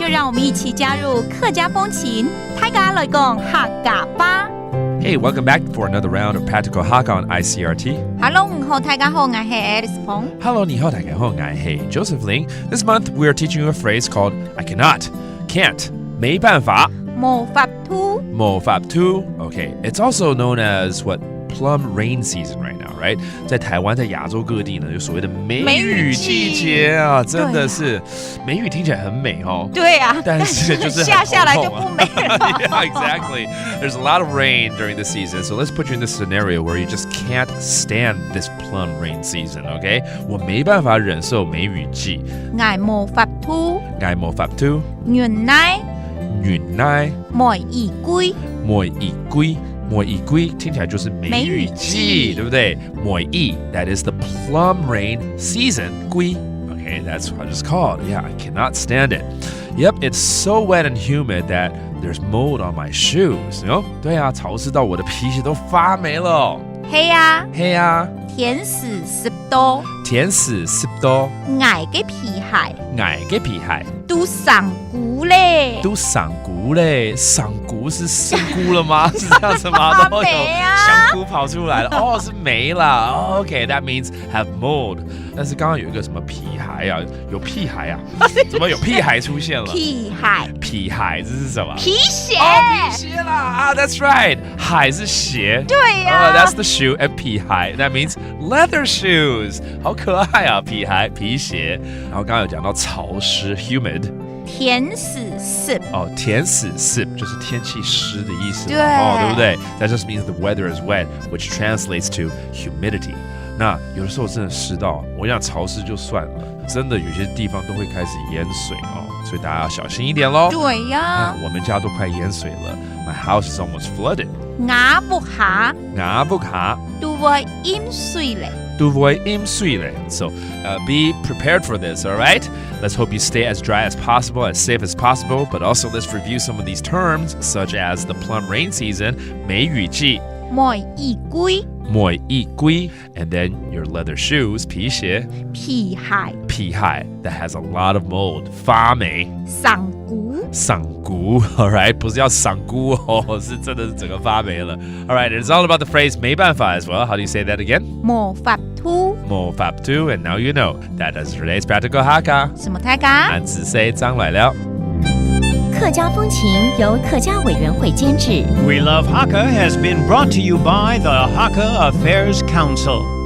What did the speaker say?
就让我们一起加入客家风情，大家来讲客家吧。Hey, welcome back for another round of Practical Hakka on Icrt. Hello， 你好，大家好，我是 Alice 彭。Hello, 你好，大家好，我是 Joseph Ling. This month we are teaching you a phrase called I cannot, can't, 没办法，冇法度，冇法度。Okay, it's also known as plum rain season right now, right? 在台湾，在亚洲各地呢，有所谓的梅雨季节啊，真的是梅雨听起来很美哦。对啊，但是就是下来就不美了。Yeah, exactly. There's a lot of rain during the season, so let's put you in this scenario where you just can't stand this plum rain season, okay? 我没办法忍受梅雨季。我冇法度，我冇法度。原來冇意歸，冇意歸。抹意歸聽起來就是梅雨季，對不對？抹意 that is the plum rain season. 歸 okay, that's what it's called. Yeah, I cannot stand it. Yep, it's so wet and humid that there's mold on my shoes. 對啊，潮濕到我的皮鞋都發霉了。係啊，甜死濕多，我嘅皮鞋都上菇嘞，上菇是生菇了嗎？是這樣子嗎？都有香菇跑出來了，哦，是霉了。Okay, that means have mold. 但是剛剛有一個什麼皮孩啊，有屁孩啊？怎麼有屁孩出現了？屁孩這是什麼？皮鞋。皮鞋啦啊 ，That's right. 鞋是鞋。對呀。That's the shoe. And 皮鞋 that means leather shoes. 好可愛啊，皮鞋。然後剛剛有講到潮濕 humid。甜死 sip 甜死 sip 就是天氣濕的意思，對不對？ That just means the weather is wet, which translates to humidity. 那有的時候真的濕到，我想潮濕就算了，真的有些地方都會開始淹水所以大家要小心一點咯。對呀，我們家都快淹水了 ，My house is almost flooded. 牙不下都會淹水嘞。So be prepared for this, all right? Let's hope you stay as dry as possible, as safe as possible, but also let's review some of these terms, such as the plum rain season, 梅雨季, 冇意歸, and then your leather shoes, 皮鞋, 皮鞋 that has a lot of mold, 發霉, 上菇 all right? 不是要賞菇是真的是整個發霉了. All right, it's all about the phrase 沒辦法 as well. How do you say that again? 冇法度 and now you know. That is today's Practical Hakka. 什麼大家？俺只say 張來了。客家風情由客家委員會監製。 We Love Hakka has been brought to you by the Hakka Affairs Council.